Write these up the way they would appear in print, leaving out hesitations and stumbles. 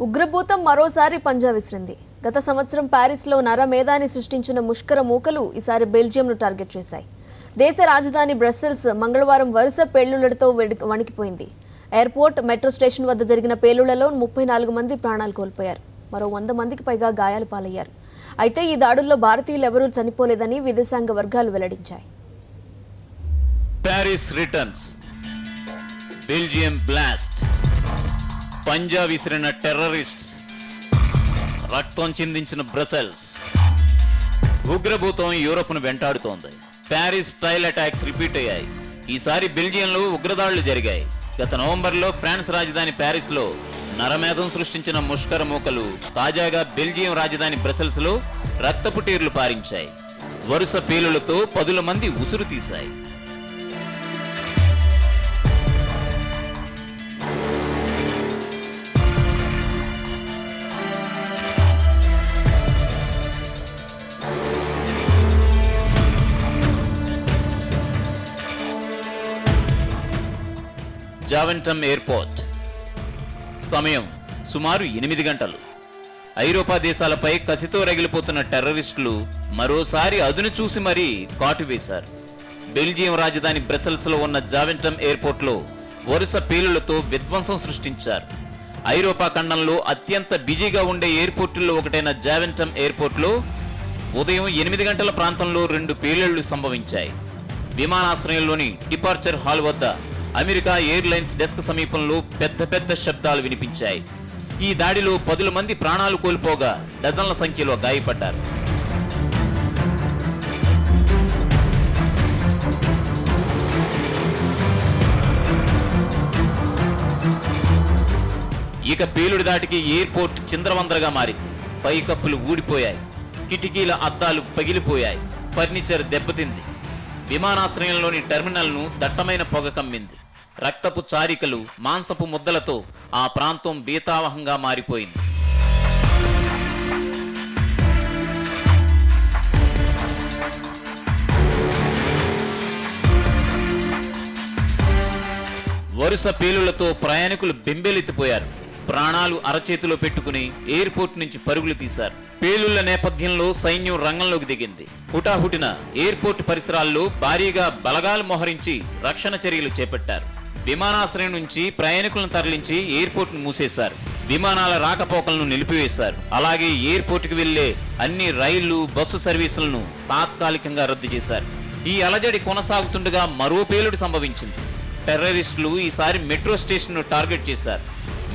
ఉగ్రభూతం మరోసారి పంజా విసిరింది. గత సంవత్సరం ప్యారిస్లో నరమేధాన్ని సృష్టించిన ముష్కర మూకలు ఈసారి బెల్జియంను టార్గెట్ చేశాయి. దేశ రాజధాని బ్రస్సెల్స్ మంగళవారం వరుస పేలుళ్లతో వణికిపోయింది. ఎయిర్పోర్ట్, మెట్రో స్టేషన్ వద్ద జరిగిన పేలుళ్లలో 34 మంది ప్రాణాలు కోల్పోయారు. మరో 100 మందికి పైగా గాయాలు పాలయ్యారు. అయితే ఈ దాడుల్లో భారతీయులు ఎవరూ చనిపోలేదని విదేశాంగ వర్గాలు వెల్లడించాయి. ప్యారిస్ రిటర్న్స్, బెల్జియం బ్లాస్ట్, పంజా విసిరిన టెర్రరిస్ట్స్, రక్తం చిందించిన బ్రసెల్స్. ఉగ్రభూతం యూరోప్ను వెంటాడుతోంది. ప్యారిస్ స్టైల్ అటాక్స్ రిపీట్ అయ్యాయి. ఈసారి బెల్జియంలో ఉగ్రదాడులు జరిగాయి. గత నవంబర్లో ఫ్రాన్స్ రాజధాని ప్యారిస్లో నరమేధం సృష్టించిన ముష్కర మూకలు తాజాగా బెల్జియం రాజధాని బ్రసెల్స్లో రక్తపు టీర్లు పారించాయి. వరుస పేలులతో 10 మంది ఉసురు తీశాయి. జావెంటమ్ ఎయిర్పోర్ట్. సమయం సుమారు 8 గంటలు. ఐరోపా దేశాలపై కసితో రగిలిపోతున్న టెర్రరిస్టులు మరోసారి అదును చూసి మరీ కాటు వేశారు. బెల్జియం రాజధాని బ్రసెల్స్లో ఉన్న జావెంటమ్ ఎయిర్పోర్ట్లో వరుస పేలులతో విధ్వంసం సృష్టించారు. ఐరోపా ఖండంలో అత్యంత బిజీగా ఉండే ఎయిర్పోర్టుల్లో ఒకటైన జావెంటమ్ ఎయిర్పోర్ట్లో ఉదయం 8 గంటల ప్రాంతంలో 2 పేలుళ్లు సంభవించాయి. విమానాశ్రయంలోని డిపార్చర్ హాల్ వద్ద అమెరికా ఎయిర్లైన్స్ డెస్క్ సమీపంలో పెద్ద శబ్దాలు వినిపించాయి. ఈ దాడిలో 10 మంది ప్రాణాలు కోల్పోగా డజన్ల సంఖ్యలో గాయపడ్డారు. ఇక పేలుడు దాటికి ఎయిర్పోర్ట్ చిందరవందరగా మారింది. పైకప్పులు ఊడిపోయాయి, కిటికీల అద్దాలు పగిలిపోయాయి, ఫర్నిచర్ దెబ్బతింది. విమానాశ్రయంలోని టెర్మినల్ను దట్టమైన పొగ కమ్మింది. రక్తపు చారికలు, మాంసపు ముద్దలతో ఆ ప్రాంతం బీతావహంగా మారిపోయింది. వరుస పేలులతో ప్రయాణికులు బెంబేలెత్తిపోయారు. ప్రాణాలు అరచేతిలో పెట్టుకుని ఎయిర్పోర్ట్ నుంచి పరుగులు తీశారు. పేలుళ్ల నేపథ్యంలో సైన్యం రంగంలోకి దిగింది. హుటాహుటిన ఎయిర్పోర్ట్ పరిసరాల్లో భారీగా బలగాలు మోహరించి రక్షణ చర్యలు చేపట్టారు. విమానాశ్రయం నుంచి ప్రయాణికులను తరలించి ఎయిర్పోర్ట్ ను మూసేశారు. విమానాల రాకపోకలను నిలిపివేశారు. అలాగే ఎయిర్పోర్ట్ కు వెళ్లే అన్ని రైళ్లు, బస్సు సర్వీసులను తాత్కాలికంగా రద్దు చేశారు. ఈ అలజడి కొనసాగుతుండగా మరో పేలుడు సంభవించింది. టెర్రరిస్టులు ఈసారి మెట్రో స్టేషన్ ను టార్గెట్ చేశారు.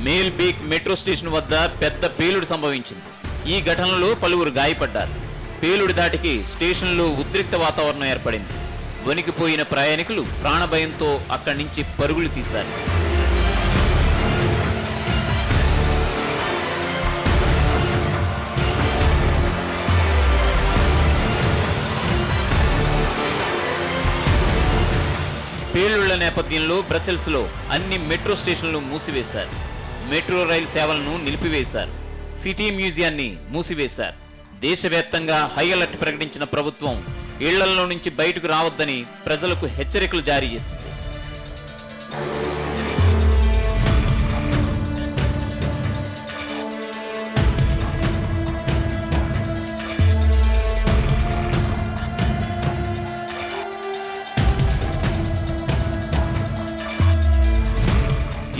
మేల్ బీక్ మెట్రో స్టేషన్ వద్ద పెద్ద పేలుడు సంభవించింది. ఈ ఘటనలో పలువురు గాయపడ్డారు. పేలుడు దాటికి స్టేషన్లో ఉద్రిక్త వాతావరణం ఏర్పడింది. వణికిపోయిన ప్రయాణికులు ప్రాణభయంతో అక్కడి నుంచి పరుగులు తీశారు. పేలుళ్ల నేపథ్యంలో బ్రసెల్స్లో అన్ని మెట్రో స్టేషన్లు మూసివేశారు. మెట్రో రైలు సేవలను నిలిపివేశారు. సిటీ మ్యూజియాన్ని మూసివేశారు. దేశవ్యాప్తంగా హై అలర్ట్ ప్రకటించిన ప్రభుత్వం ఇళ్లలో నుంచి బయటకు రావద్దని ప్రజలకు హెచ్చరికలు జారీ చేసింది.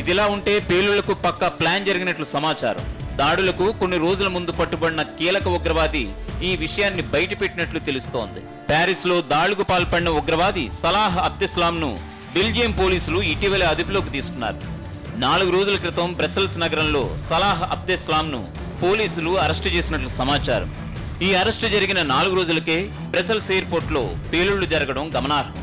ఇదిలా ఉంటే పేలుళ్లకు పక్కా ప్లాన్ జరిగినట్లు సమాచారం. దాడులకు కొన్ని రోజుల ముందు పట్టుబడిన కీలక ఉగ్రవాది ఈ విషయాన్ని బయటపెట్టినట్లు తెలుస్తోంది. ప్యారిస్ లో దాడులకు పాల్పడిన ఉగ్రవాది సలాహ్ అబ్దెస్లాం ను బెల్జియం పోలీసులు ఇటీవల అదుపులోకి తీసుకున్నారు. 4 రోజుల క్రితం బ్రసెల్స్ నగరంలో సలాహ్ అబ్దెస్లాం ను పోలీసులు అరెస్టు చేసినట్లు సమాచారం. ఈ అరెస్టు జరిగిన 4 రోజులకే బ్రసెల్స్ ఎయిర్పోర్ట్ లో పేలుళ్లు జరగడం గమనార్హం.